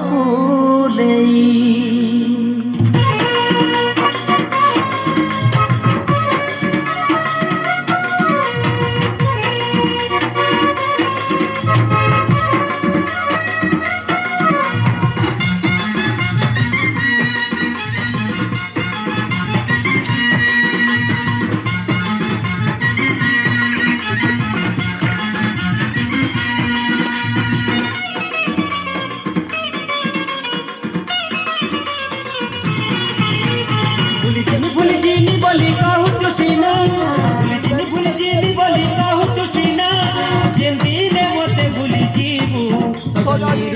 কুলেই बोली कहूँ तो सीना भूली जीनी बोली कहूँ तो सीना जिन दिन मते भूली जीवू सजनी